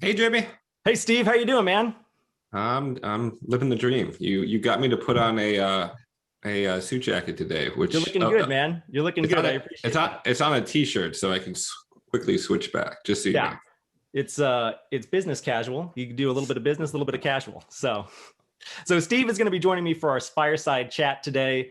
Hey Jimmy, Hey Steve, how you doing, man? I'm living the dream. You got me to put on a suit jacket today, You're which looking good, man. You're looking good. I it's appreciate on that. it's on a t-shirt, so I can quickly switch back. Just so you Yeah, know. it's business casual. You can do a little bit of business, a little bit of casual. So Steve is going to be joining me for our fireside chat today.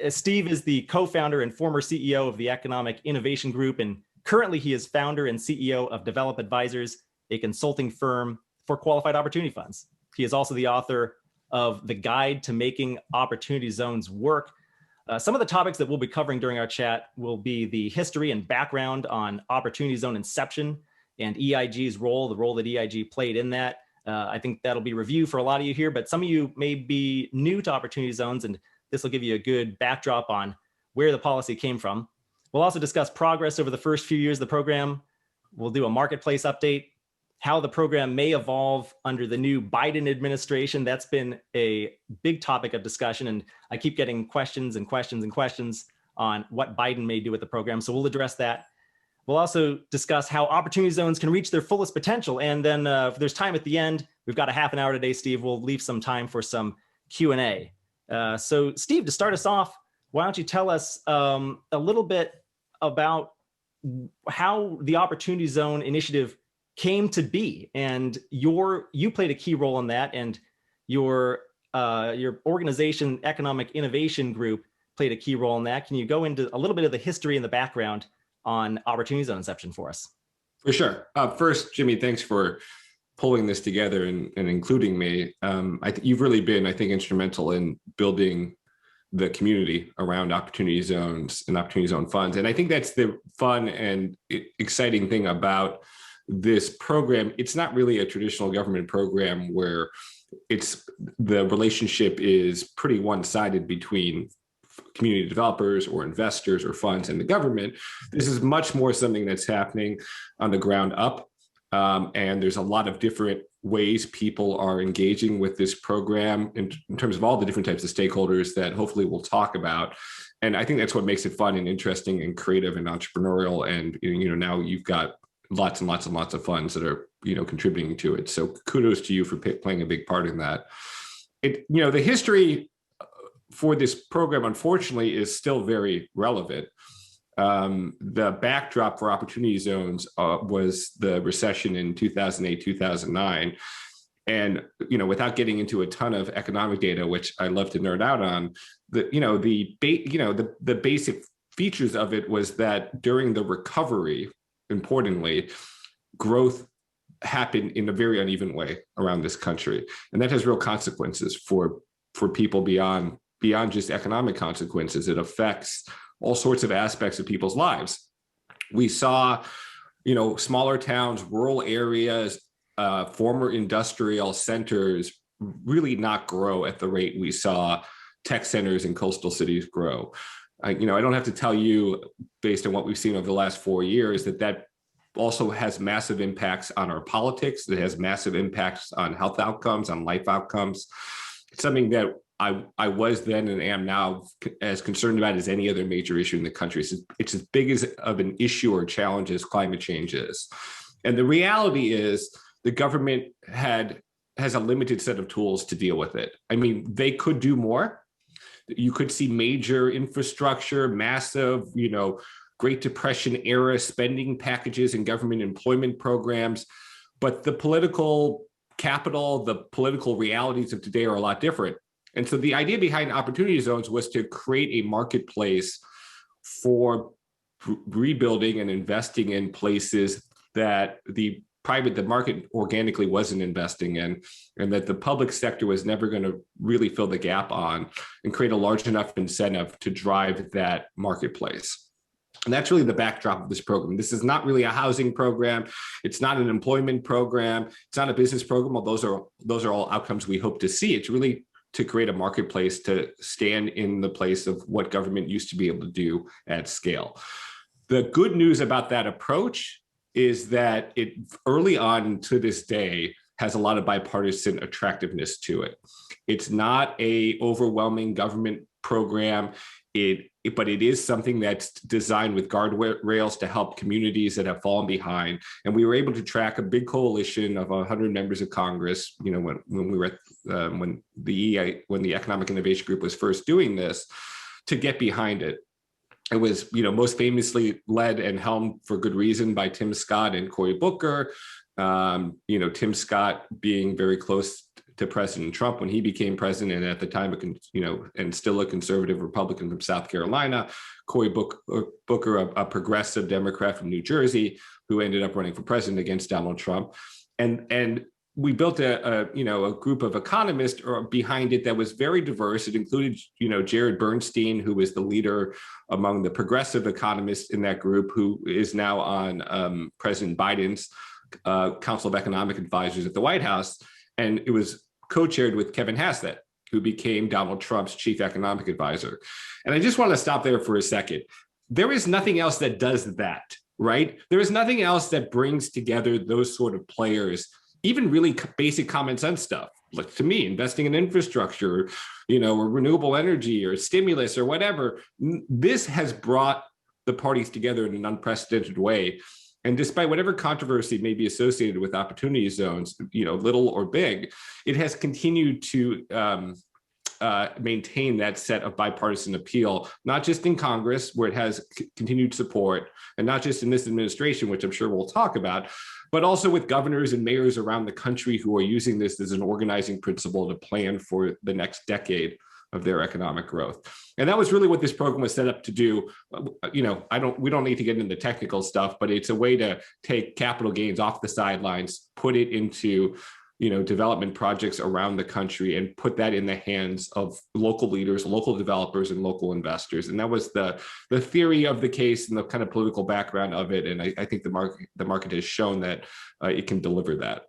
Steve is the co-founder and former CEO of the Economic Innovation Group, and currently he is founder and CEO of Develop Advisors, a consulting firm for qualified opportunity funds. He is also the author of The Guide to Making Opportunity Zones Work. Some of the topics that we'll be covering during our chat will be the history and background on opportunity zone inception and EIG's role, the role that EIG played in that. I think that'll be review for a lot of you here, but some of you may be new to opportunity zones, and this will give you a good backdrop on where the policy came from. We'll also discuss progress over the first few years of the program. We'll do a marketplace update, how the program may evolve under the new Biden administration. That's been a big topic of discussion, and I keep getting questions and questions and questions on what Biden may do with the program. So we'll address that. We'll also discuss how opportunity zones can reach their fullest potential. And then if there's time at the end, we've got a half an hour today, Steve. We'll leave some time for some Q&A. So Steve, to start us off, why don't you tell us a little bit about how the Opportunity Zone initiative came to be, and you played a key role in that, and your organization, Economic Innovation Group, played a key role in that. Can you go into a little bit of the history and the background on Opportunity Zone inception for us? For sure. First, Jimmy, thanks for pulling this together and including me. I think you've really been, I think, instrumental in building the community around opportunity zones and opportunity zone funds. And I think that's the fun and exciting thing about this program. It's not really a traditional government program where the relationship is pretty one-sided between community developers or investors or funds and the government. This is much more something that's happening on the ground up. And there's a lot of different ways people are engaging with this program in terms of all the different types of stakeholders that hopefully we'll talk about. And I think that's what makes it fun and interesting and creative and entrepreneurial. And now you've got lots and lots and lots of funds that are contributing to it. So kudos to you for playing a big part in that. The history for this program, unfortunately, is still very relevant. The backdrop for opportunity zones was the recession in 2008, 2009. And, without getting into a ton of economic data, which I love to nerd out on, the basic features of it was that during the recovery, importantly, growth happened in a very uneven way around this country. And that has real consequences for people beyond just economic consequences. It affects all sorts of aspects of people's lives. We saw, smaller towns, rural areas, former industrial centers really not grow at the rate we saw tech centers in coastal cities grow. I don't have to tell you, based on what we've seen over the last 4 years, that also has massive impacts on our politics. It has massive impacts on health outcomes, on life outcomes. It's something that I was then and am now as concerned about as any other major issue in the country. It's as big of an issue or challenge as climate change is. And the reality is the government has a limited set of tools to deal with it. I mean, they could do more. You could see major infrastructure, massive, Great Depression era spending packages and government employment programs. But the political capital, the political realities of today are a lot different. And so the idea behind opportunity zones was to create a marketplace for rebuilding and investing in places that the market organically wasn't investing in, and that the public sector was never going to really fill the gap on, and create a large enough incentive to drive that marketplace. And that's really the backdrop of this program. This is not really a housing program. It's not an employment program. It's not a business program. Well, those are all outcomes we hope to see. It's really to create a marketplace to stand in the place of what government used to be able to do at scale. The good news about that approach is that it early on to this day has a lot of bipartisan attractiveness to it. It's not an overwhelming government program. but it is something that's designed with guardrails to help communities that have fallen behind. And we were able to track a big coalition of 100 members of Congress. You know, when we were when the Economic Innovation Group was first doing this, to get behind it. It was, you know, most famously led and helmed for good reason by Tim Scott and Cory Booker. You know, Tim Scott being very close to President Trump when he became president, and at the time, you know, and still a conservative Republican from South Carolina. Cory Booker, a progressive Democrat from New Jersey, who ended up running for president against Donald Trump, and we built a group of economists behind it that was very diverse. It included, you know, Jared Bernstein, who was the leader among the progressive economists in that group, who is now on President Biden's Council of Economic Advisors at the White House, and it was co-chaired with Kevin Hassett, who became Donald Trump's chief economic advisor. And I just want to stop there for a second. There is nothing else that does that, right? There is nothing else that brings together those sort of players, even really basic common sense stuff. Like, to me, investing in infrastructure, you know, or renewable energy or stimulus or whatever. This has brought the parties together in an unprecedented way. And despite whatever controversy may be associated with opportunity zones, you know, little or big, it has continued to maintain that set of bipartisan appeal, not just in Congress, where it has continued support, and not just in this administration, which I'm sure we'll talk about, but also with governors and mayors around the country who are using this as an organizing principle to plan for the next decade of their economic growth. And that was really what this program was set up to do. You know, we don't need to get into the technical stuff, but it's a way to take capital gains off the sidelines, put it into, you know, development projects around the country, and put that in the hands of local leaders, local developers, and local investors. And that was the theory of the case and the kind of political background of it. And I think the market has shown that it can deliver that.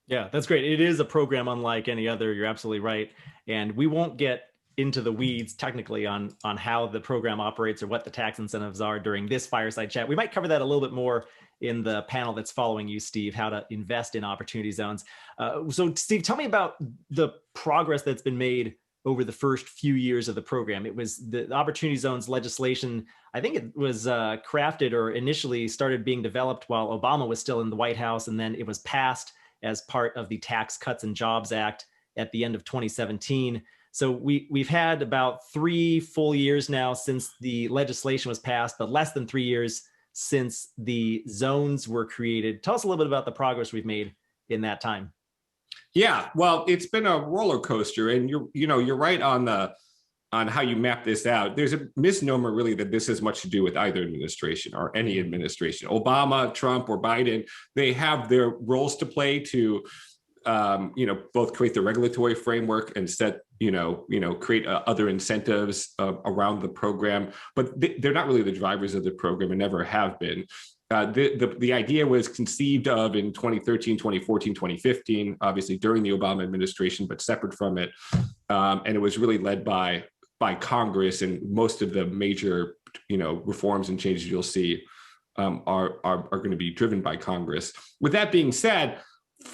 Yeah, that's great. It is a program unlike any other. You're absolutely right. And we won't get into the weeds technically on how the program operates or what the tax incentives are during this fireside chat. We might cover that a little bit more in the panel that's following you, Steve, how to invest in opportunity zones. So Steve, tell me about the progress that's been made over the first few years of the program. It was the opportunity zones legislation. I think it was crafted or initially started being developed while Obama was still in the White House, and then it was passed as part of the Tax Cuts and Jobs Act at the end of 2017. So we've had about 3 full years now since the legislation was passed, but less than 3 years since the zones were created. Tell us a little bit about the progress we've made in that time. Yeah, well, it's been a roller coaster, and you're right on how you map this out. There's a misnomer really that this has much to do with either administration or any administration. Obama, Trump, or Biden, they have their roles to play to both create the regulatory framework and set, create other incentives around the program, but they're not really the drivers of the program and never have been. The idea was conceived of in 2013, 2014, 2015, obviously during the Obama administration, but separate from it. And it was really led by Congress, and most of the major, reforms and changes you'll see are going to be driven by Congress. With that being said,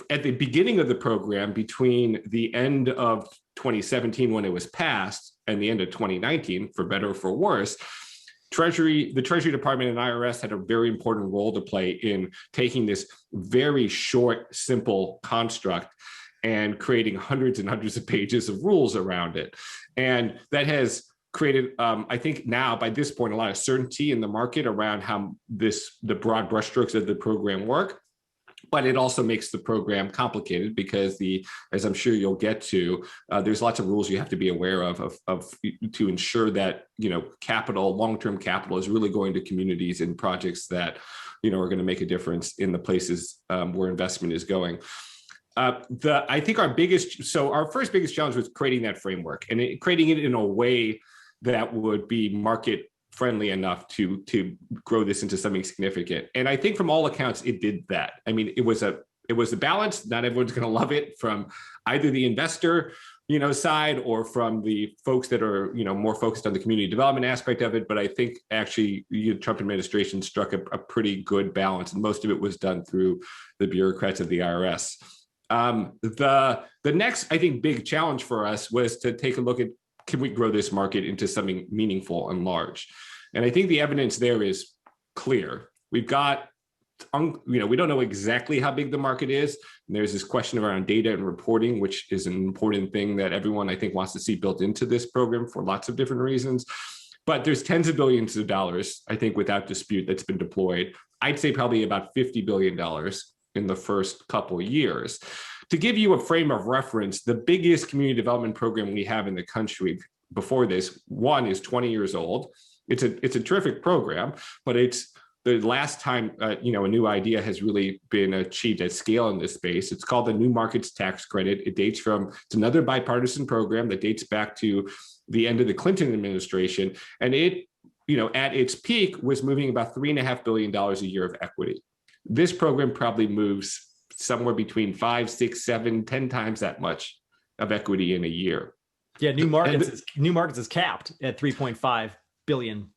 at the beginning of the program, between the end of 2017 when it was passed and the end of 2019, for better or for worse, the Treasury Department and IRS had a very important role to play in taking this very short, simple construct and creating hundreds and hundreds of pages of rules around it. And that has created, I think now by this point, a lot of certainty in the market around how the broad brushstrokes of the program work. But it also makes the program complicated because as I'm sure you'll get to, there's lots of rules you have to be aware of to ensure that, long-term capital is really going to communities and projects that, are going to make a difference in the places where investment is going. I think our first biggest challenge was creating that framework and creating it in a way that would be market friendly enough to grow this into something significant. And I think from all accounts, it did that. I mean, it was a balance. Not everyone's going to love it from either the investor, side or from the folks that are, more focused on the community development aspect of it. But I think actually the Trump administration struck a pretty good balance, and most of it was done through the bureaucrats of the IRS. The next, I think, big challenge for us was to take a look at can we grow this market into something meaningful and large? And I think the evidence there is clear. We've got, we don't know exactly how big the market is. And there's this question around data and reporting, which is an important thing that everyone, I think, wants to see built into this program for lots of different reasons. But there's tens of billions of dollars, I think, without dispute, that's been deployed. I'd say probably about $50 billion in the first couple of years. To give you a frame of reference, the biggest community development program we have in the country before this one is 20 years old. It's a terrific program, but it's the last time a new idea has really been achieved at scale in this space. It's called the New Markets Tax Credit. It's another bipartisan program that dates back to the end of the Clinton administration. And it, at its peak was moving about $3.5 billion a year of equity. This program probably moves somewhere between 5, 6, 7, 10 times that much of equity in a year. Yeah, New Markets is capped at 3.5 billion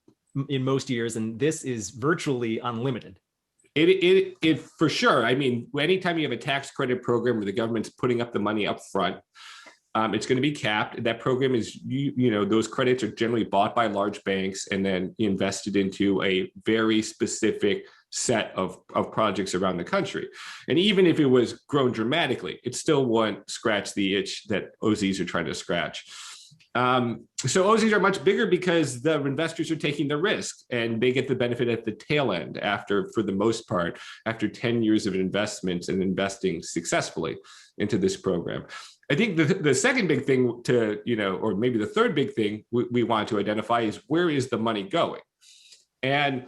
in most years, and this is virtually unlimited. It for sure. I mean, anytime you have a tax credit program where the government's putting up the money up front, it's going to be capped. That program is, those credits are generally bought by large banks and then invested into a very specific set of projects around the country. And even if it was grown dramatically, it still won't scratch the itch that OZs are trying to scratch. So OZs are much bigger because the investors are taking the risk and they get the benefit at the tail end for the most part, after 10 years of investments and investing successfully into this program. I think the second big thing or maybe the third big thing we want to identify is, where is the money going? And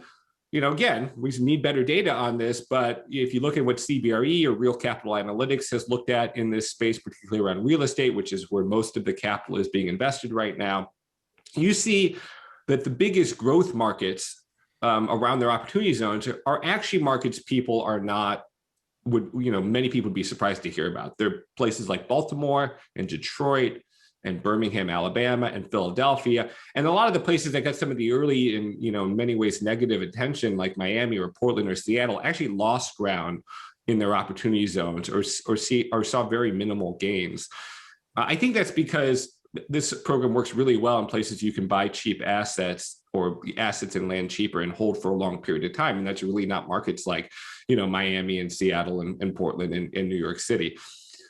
again, we need better data on this, but if you look at what CBRE or Real Capital Analytics has looked at in this space, particularly around real estate, which is where most of the capital is being invested right now, you see that the biggest growth markets around their opportunity zones are actually markets people are not, many people would be surprised to hear about. They're places like Baltimore and Detroit and Birmingham, Alabama, and Philadelphia. And a lot of the places that got some of the early and, in many ways negative attention, like Miami or Portland or Seattle, actually lost ground in their opportunity zones or saw very minimal gains. I think that's because this program works really well in places you can buy cheap assets or assets and land cheaper and hold for a long period of time. And that's really not markets like, Miami and Seattle and Portland and New York City.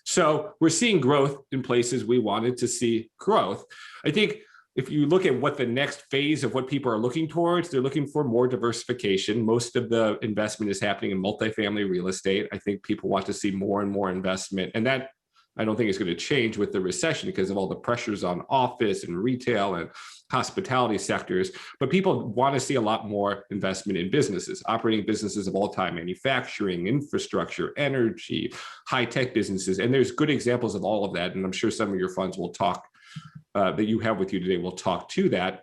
So we're seeing growth in places we wanted to see growth. I think if you look at what the next phase of what people are looking towards, they're looking for more diversification. Most of the investment is happening in multifamily real estate. I think people want to see more and more investment. And that, I don't think is going to change with the recession because of all the pressures on office and retail and hospitality sectors. But people want to see a lot more investment in businesses, operating businesses of all time, manufacturing, infrastructure, energy, high-tech businesses. And there's good examples of all of that. And I'm sure some of your funds will talk, that you have with you today, will talk to that.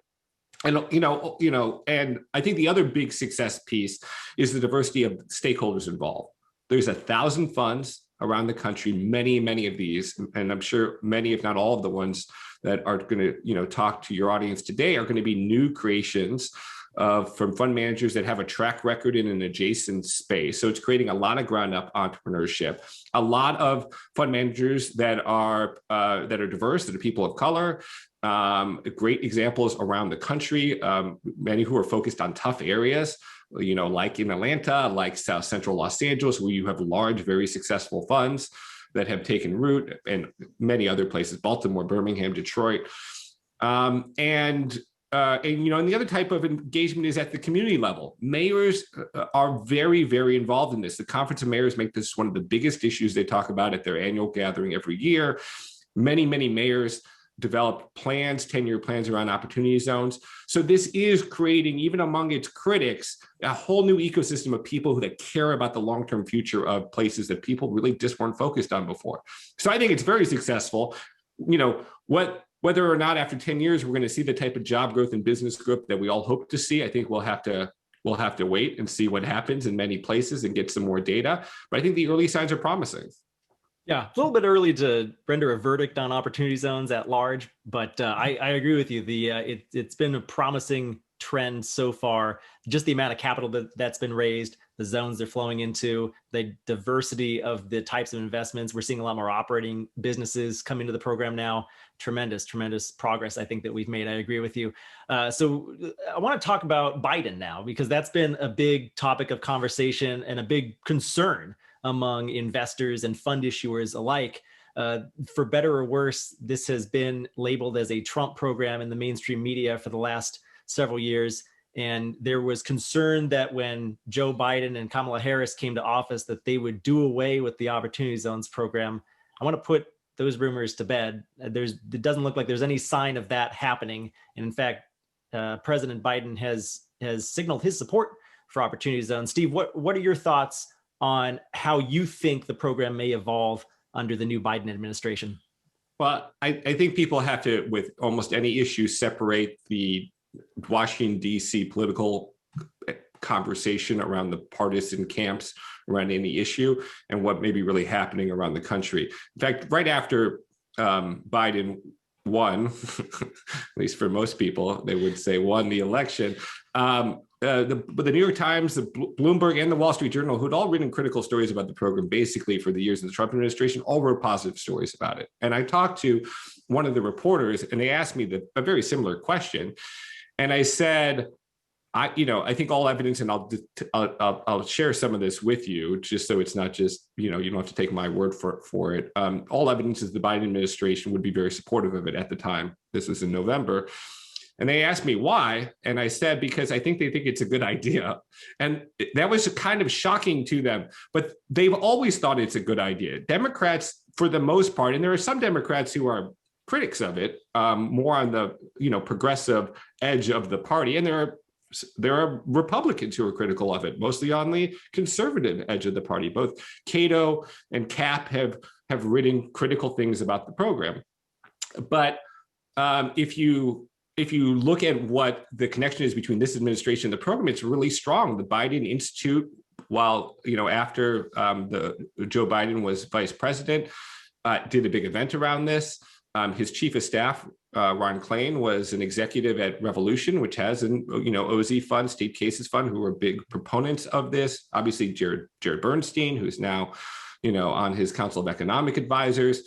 And, and I think the other big success piece is the diversity of stakeholders involved. There's 1,000 funds around the country, many of these, and I'm sure many, if not all of the ones that are going to, talk to your audience today are going to be new creations from fund managers that have a track record in an adjacent space. So it's creating a lot of ground up entrepreneurship, a lot of fund managers that are diverse, that are people of color, great examples around the country, many who are focused on tough areas, like in Atlanta, like South Central Los Angeles, where you have large, very successful funds that have taken root, and many other places, Baltimore, Birmingham, Detroit. And the other type of engagement is at the community level. Mayors are very, very involved in this. The Conference of Mayors make this one of the biggest issues they talk about at their annual gathering every year. Many mayors develop plans, 10-year plans around opportunity zones. So this is creating, even among its critics, a whole new ecosystem of people that care about the long-term future of places that people really just weren't focused on before. So I think it's very successful. Whether or not after 10 years, we're going to see the type of job growth and business growth that we all hope to see, I think we'll have to wait and see what happens in many places and get some more data. But I think the early signs are promising. Yeah, a little bit early to render a verdict on opportunity zones at large, but I agree with you. It's been a promising trend so far, just the amount of capital that's been raised, the zones they're flowing into, the diversity of the types of investments. We're seeing a lot more operating businesses come into the program now. Tremendous progress, I think, that we've made. I agree with you. So I want to talk about Biden now, because that's been a big topic of conversation and a big concern among investors and fund issuers alike. For better or worse, this has been labeled as a Trump program in the mainstream media for the last several years. And there was concern that when Joe Biden and Kamala Harris came to office, that they would do away with the Opportunity Zones program. I want to put those rumors to bed. It doesn't look like there's any sign of that happening. And in fact, President Biden has signaled his support for Opportunity Zones. Steve, what are your thoughts on how you think the program may evolve under the new Biden administration? Well, I think people have to, with almost any issue, separate the Washington, D.C. political conversation around the partisan camps around any issue and what may be really happening around the country. In fact, right after Biden won, at least for most people, they would say won the election, the New York Times, the Bloomberg, and the Wall Street Journal, who'd all written critical stories about the program basically for the years of the Trump administration, all wrote positive stories about it. And I talked to one of the reporters, and they asked me a very similar question. And I said, I think all evidence, and I'll share some of this with you, just so it's not just, you don't have to take my word for it. All evidence is the Biden administration would be very supportive of it at the time. This was in November. And they asked me why. And I said, because I think they think it's a good idea. And that was kind of shocking to them. But they've always thought it's a good idea. Democrats, for the most part, and there are some Democrats who are critics of it, more on the progressive edge of the party. And there are Republicans who are critical of it, mostly on the conservative edge of the party. Both Cato and Cap have written critical things about the program. But if you look at what the connection is between this administration and the program, it's really strong. The Biden Institute, while after Joe Biden was vice president, did a big event around this. His chief of staff, Ron Klain, was an executive at Revolution, which has an OZ fund, State Cases Fund, who were big proponents of this. Obviously, Jared Bernstein, who's now on his Council of Economic Advisors.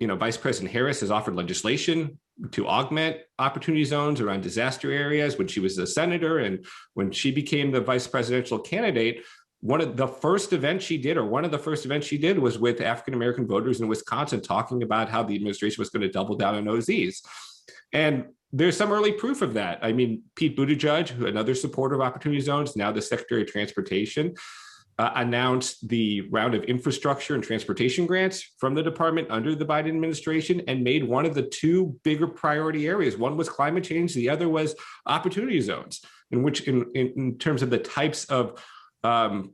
Vice President Harris has offered legislation to augment opportunity zones around disaster areas when she was a senator, and when she became the vice presidential candidate. One of the first events she did was with African-American voters in Wisconsin, talking about how the administration was going to double down on OZs. And there's some early proof of that. I mean, Pete Buttigieg, another supporter of Opportunity Zones, now the Secretary of Transportation, announced the round of infrastructure and transportation grants from the department under the Biden administration, and made one of the two bigger priority areas. One was climate change. The other was Opportunity Zones, in terms of the types of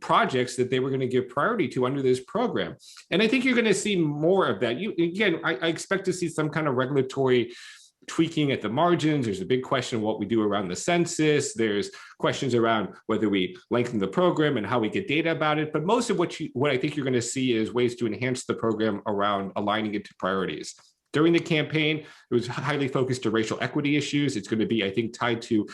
projects that they were going to give priority to under this program. And I think you're going to see more of that. I expect to see some kind of regulatory tweaking at the margins. There's a big question of what we do around the census. There's questions around whether we lengthen the program and how we get data about it. But most of what I think you're going to see is ways to enhance the program around aligning it to priorities. During the campaign, it was highly focused to racial equity issues. It's going to be, I think, tied to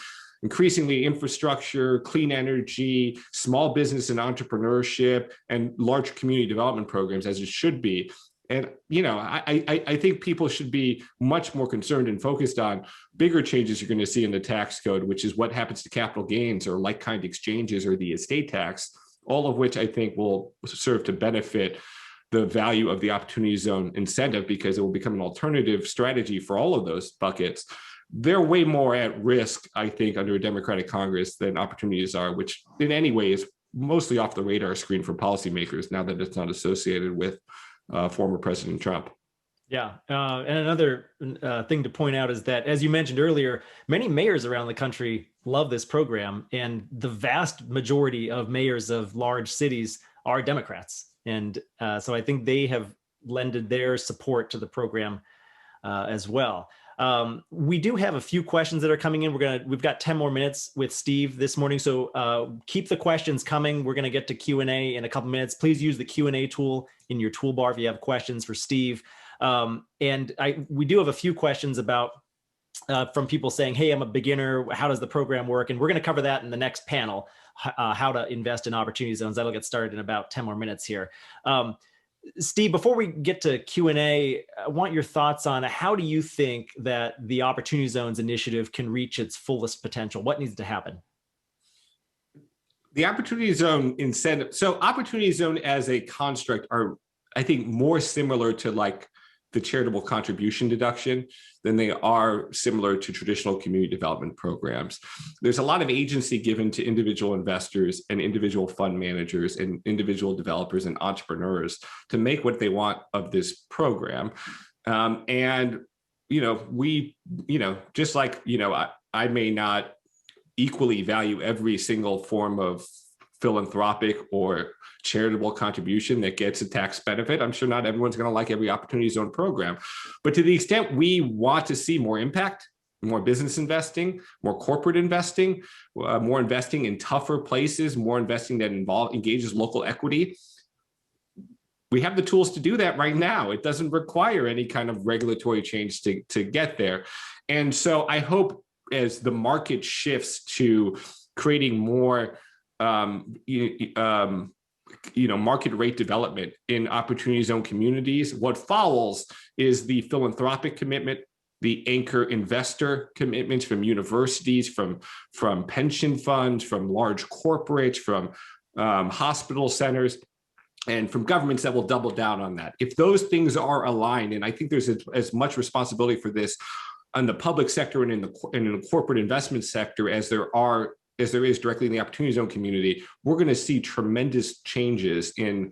increasingly infrastructure, clean energy, small business and entrepreneurship, and large community development programs, as it should be. And, I think people should be much more concerned and focused on bigger changes you're going to see in the tax code, which is what happens to capital gains or like-kind exchanges or the estate tax, all of which I think will serve to benefit the value of the Opportunity Zone incentive, because it will become an alternative strategy for all of those buckets. They're way more at risk, I think, under a Democratic Congress than opportunities are, which in any way is mostly off the radar screen for policymakers now that it's not associated with former President Trump. Yeah. And another thing to point out is that, as you mentioned earlier, many mayors around the country love this program, and the vast majority of mayors of large cities are Democrats. And so I think they have lended their support to the program as well. We do have a few questions that are coming in. We've got 10 more minutes with Steve this morning. So keep the questions coming. We're going to get to Q&A in a couple minutes. Please use the Q&A tool in your toolbar if you have questions for Steve. And we do have a few questions about from people saying, hey, I'm a beginner. How does the program work? And we're going to cover that in the next panel, how to invest in opportunity zones. That'll get started in about 10 more minutes here. Steve, before we get to Q&A, I want your thoughts on how do you think that the Opportunity Zones initiative can reach its fullest potential? What needs to happen? The Opportunity Zone incentive. So Opportunity Zone as a construct are, I think, more similar to like the charitable contribution deduction than they are similar to traditional community development programs. There's a lot of agency given to individual investors and individual fund managers and individual developers and entrepreneurs to make what they want of this program. And, just like, I may not equally value every single form of philanthropic or charitable contribution that gets a tax benefit. I'm sure not everyone's going to like every Opportunity Zone program, but to the extent we want to see more impact, more business investing, more corporate investing, more investing in tougher places, more investing that engages local equity, we have the tools to do that right now. It doesn't require any kind of regulatory change to get there. And so I hope as the market shifts to creating more market rate development in Opportunity Zone communities, what follows is the philanthropic commitment, the anchor investor commitments from universities, from pension funds, from large corporates, from hospital centers, and from governments that will double down on that. If those things are aligned, and I think there's as much responsibility for this on the public sector and in the corporate investment sector as there is directly in the Opportunity Zone community, we're going to see tremendous changes in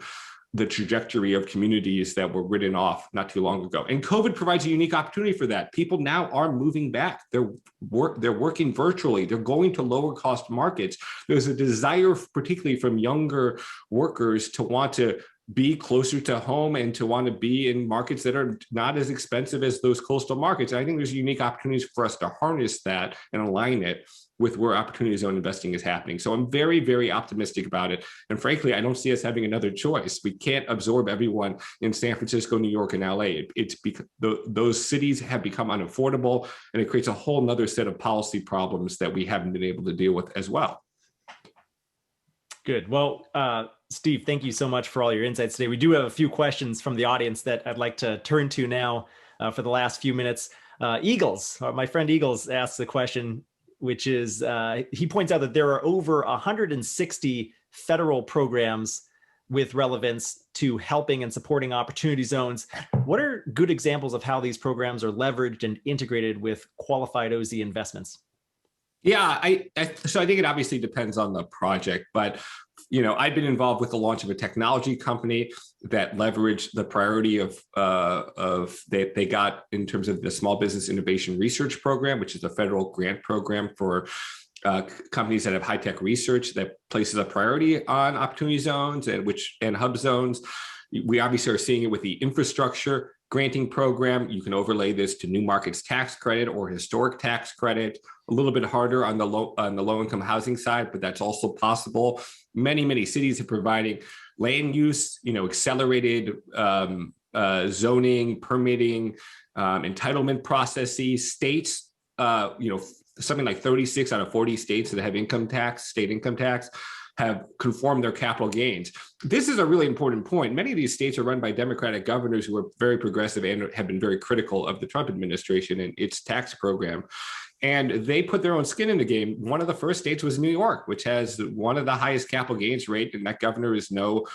the trajectory of communities that were written off not too long ago. And COVID provides a unique opportunity for that. People now are moving back. They're working virtually. They're going to lower cost markets. There's a desire, particularly from younger workers, to want to be closer to home and to want to be in markets that are not as expensive as those coastal markets. And I think there's unique opportunities for us to harness that and align it with where Opportunity Zone investing is happening. So I'm very, very optimistic about it. And frankly, I don't see us having another choice. We can't absorb everyone in San Francisco, New York, and LA. It's because those cities have become unaffordable, and it creates a whole nother set of policy problems that we haven't been able to deal with as well. Good. Well, Steve, thank you so much for all your insights today. We do have a few questions from the audience that I'd like to turn to now for the last few minutes. Eagles, my friend Eagles asks the question, which is, he points out that there are over 160 federal programs with relevance to helping and supporting Opportunity Zones. What are good examples of how these programs are leveraged and integrated with qualified OZ investments? Yeah, so I think it obviously depends on the project, but I've been involved with the launch of a technology company that leveraged the priority of they got in terms of the Small Business Innovation Research Program, which is a federal grant program for companies that have high-tech research that places a priority on Opportunity Zones and hub zones. We obviously are seeing it with the infrastructure granting program. You can overlay this to new markets tax credit or historic tax credit. A little bit harder on the low income housing side, but that's also possible. Many cities are providing land use, accelerated zoning, permitting, entitlement processes. States, something like 36 out of 40 states that have state income tax, have conformed their capital gains. This is a really important point. Many of these states are run by Democratic governors who are very progressive and have been very critical of the Trump administration and its tax program. And they put their own skin in the game. One of the first states was New York, which has one of the highest capital gains rate, and that governor is no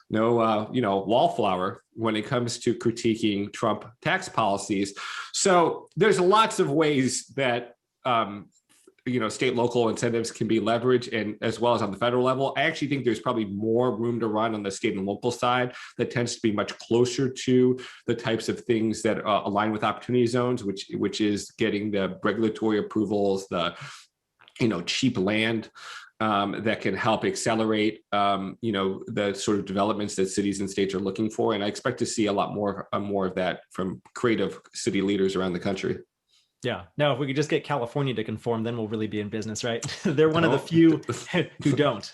wallflower when it comes to critiquing Trump tax policies. So there's lots of ways that state local incentives can be leveraged, and as well as on the federal level. I actually think there's probably more room to run on the state and local side that tends to be much closer to the types of things that align with Opportunity Zones, which is getting the regulatory approvals, the cheap land that can help accelerate the sort of developments that cities and states are looking for. And I expect to see a lot more of that from creative city leaders around the country. Yeah. No, if we could just get California to conform, then we'll really be in business, right? They're one of the Don't few who don't.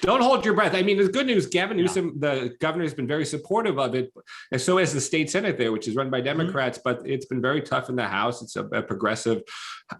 don't hold your breath. I mean, it's good news. Gavin Yeah. Newsom, the governor, has been very supportive of it, and so has the state senate there, which is run by Democrats. But it's been very tough in the House. It's a progressive,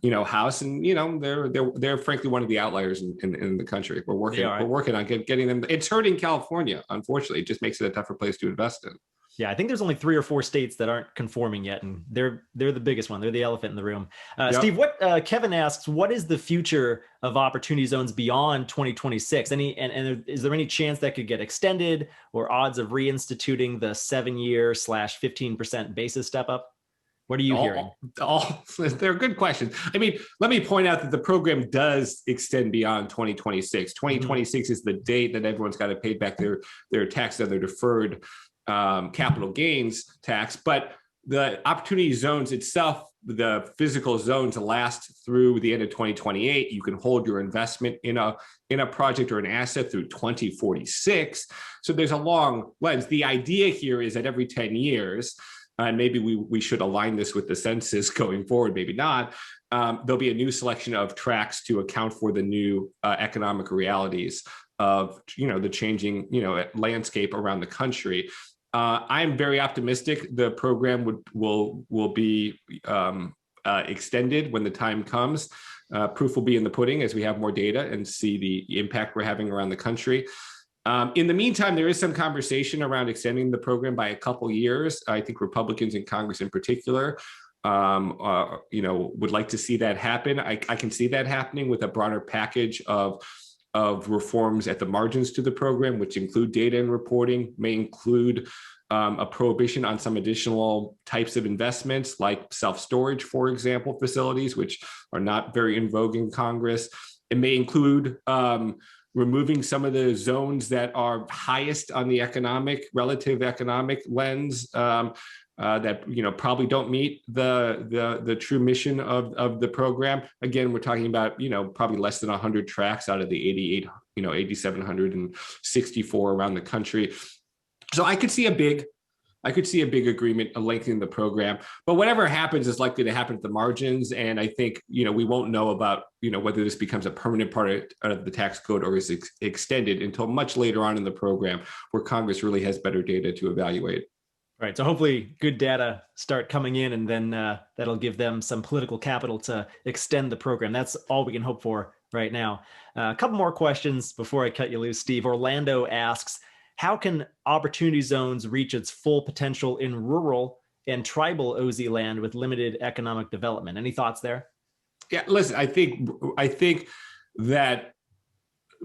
House, and they're frankly one of the outliers in the country. We're working on getting them. It's hurting California, unfortunately. It just makes it a tougher place to invest in. Yeah, I think there's only 3 or 4 states that aren't conforming yet, and they're the biggest one. They're the elephant in the room. Yep. Steve, what Kevin asks, what is the future of opportunity zones beyond 2026? And is there any chance that could get extended, or odds of reinstituting the 7-year / 15% basis step up? What are you hearing? They're good questions. I mean, let me point out that the program does extend beyond 2026. 2026 is the date that everyone's got to pay back their tax on their deferred capital gains tax, but the opportunity zones itself, the physical zones, last through the end of 2028. You can hold your investment in a project or an asset through 2046. So there's a long lens. The idea here is that every 10 years, and maybe we should align this with the census going forward, maybe not, there'll be a new selection of tracks to account for the new economic realities of the changing landscape around the country. I'm very optimistic the program will be extended when the time comes. Proof will be in the pudding as we have more data and see the impact we're having around the country. In the meantime, there is some conversation around extending the program by a couple years. I think Republicans in Congress in particular would like to see that happen. I can see that happening with a broader package of reforms at the margins to the program, which include data and reporting, may include a prohibition on some additional types of investments like self-storage, for example, facilities, which are not very in vogue in Congress. It may include removing some of the zones that are highest on the relative economic lens, that probably don't meet the true mission of the program. Again, we're talking about probably less than 100 tracks out of the 8,764 around the country. So I could see a big agreement of lengthening the program, but whatever happens is likely to happen at the margins. And I think we won't know about whether this becomes a permanent part of the tax code or is extended until much later on in the program, where Congress really has better data to evaluate. Right. So hopefully good data start coming in, and then that'll give them some political capital to extend the program. That's all we can hope for right now. A couple more questions before I cut you loose, Steve. Orlando asks, how can opportunity zones reach its full potential in rural and tribal OZ land with limited economic development? Any thoughts there? Yeah, listen, I think that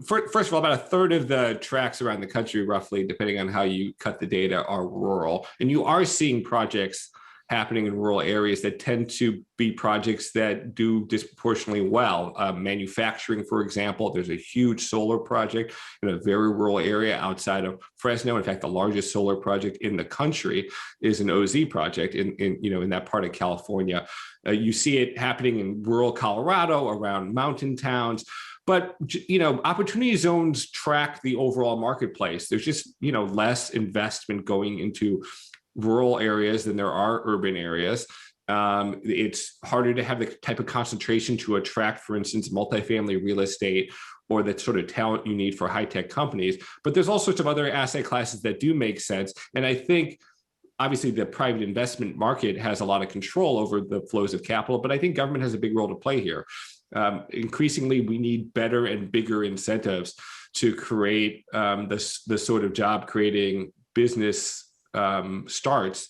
first of all, about a third of the tracks around the country, roughly, depending on how you cut the data, are rural. And you are seeing projects happening in rural areas that tend to be projects that do disproportionately well. Manufacturing, for example, there's a huge solar project in a very rural area outside of Fresno. In fact, the largest solar project in the country is an OZ project in that part of California. You see it happening in rural Colorado, around mountain towns. But opportunity zones track the overall marketplace. There's just less investment going into rural areas than there are urban areas. It's harder to have the type of concentration to attract, for instance, multifamily real estate or the sort of talent you need for high-tech companies. But there's all sorts of other asset classes that do make sense. And I think obviously the private investment market has a lot of control over the flows of capital, but I think government has a big role to play here. Increasingly, we need better and bigger incentives to create the sort of job creating business starts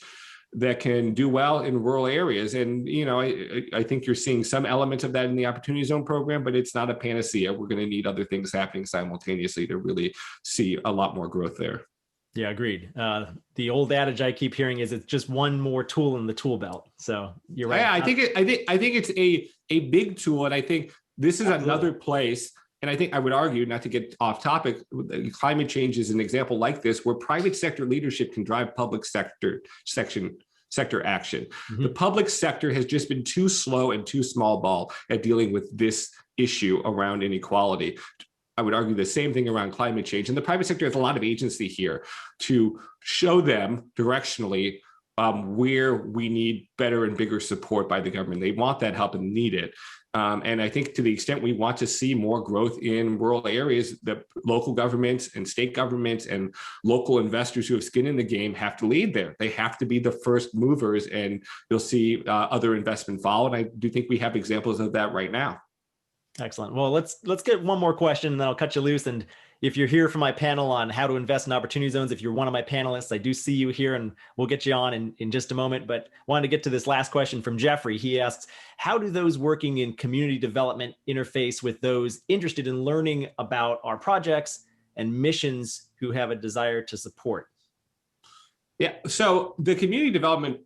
that can do well in rural areas. And, I think you're seeing some elements of that in the Opportunity Zone program, but it's not a panacea. We're going to need other things happening simultaneously to really see a lot more growth there. Yeah, agreed. The old adage I keep hearing is it's just one more tool in the tool belt. So you're right. Yeah, I think it's a big tool. And I think this is another place. And I think I would argue, not to get off topic, climate change is an example like this, where private sector leadership can drive public sector action. Mm-hmm. The public sector has just been too slow and too small ball at dealing with this issue around inequality. I would argue the same thing around climate change. And the private sector has a lot of agency here to show them directionally where we need better and bigger support by the government. They want that help and need it. And I think to the extent we want to see more growth in rural areas, the local governments and state governments and local investors who have skin in the game have to lead there. They have to be the first movers, and you'll see other investment follow. And I do think we have examples of that right now. Excellent. Well, let's get one more question, and then I'll cut you loose. And if you're here for my panel on how to invest in opportunity zones, if you're one of my panelists, I do see you here, and we'll get you on in just a moment. But wanted to get to this last question from Jeffrey. He asks, how do those working in community development interface with those interested in learning about our projects and missions who have a desire to support? Yeah, so the community development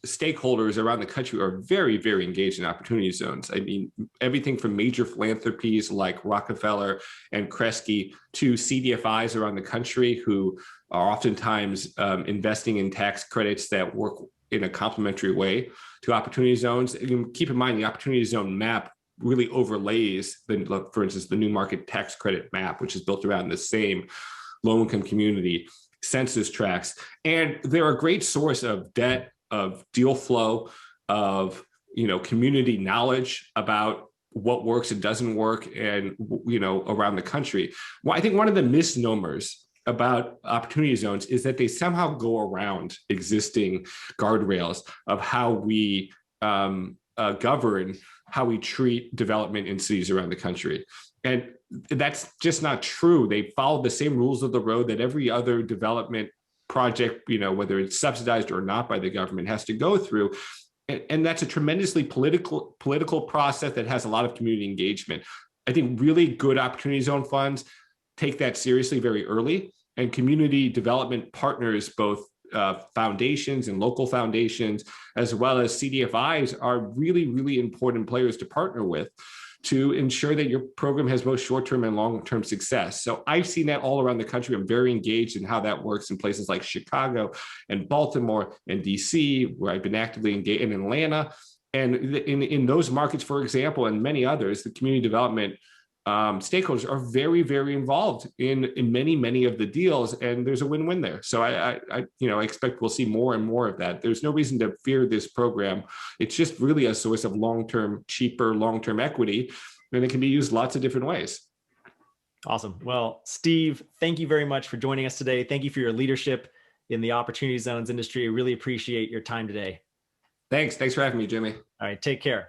stakeholders around the country are very, very engaged in opportunity zones. I mean, everything from major philanthropies like Rockefeller and Kresge to CDFIs around the country who are oftentimes investing in tax credits that work in a complementary way to opportunity zones. And keep in mind, the opportunity zone map really overlays, for instance, the new market tax credit map, which is built around the same low-income community census tracts. And they're a great source of debt, of deal flow, of community knowledge about what works and doesn't work, and around the country. Well, I think one of the misnomers about opportunity zones is that they somehow go around existing guardrails of how we govern, how we treat development in cities around the country. And that's just not true. They follow the same rules of the road that every other development project, whether it's subsidized or not by the government, has to go through. And that's a tremendously political process that has a lot of community engagement. I think really good opportunity zone funds take that seriously very early, and community development partners, both foundations and local foundations, as well as CDFIs, are really, really important players to partner with to ensure that your program has both short-term and long-term success. So I've seen that all around the country. I'm very engaged in how that works in places like Chicago and Baltimore and DC, where I've been actively engaged, in Atlanta. And in those markets, for example, and many others, the community development stakeholders are very, very involved in many, many of the deals, and there's a win-win there. So I expect we'll see more and more of that. There's no reason to fear this program. It's just really a source of cheaper long-term equity, and it can be used lots of different ways. Awesome. Well, Steve, thank you very much for joining us today. Thank you for your leadership in the opportunity zones industry. I really appreciate your time today. Thanks for having me, Jimmy. All right, take care.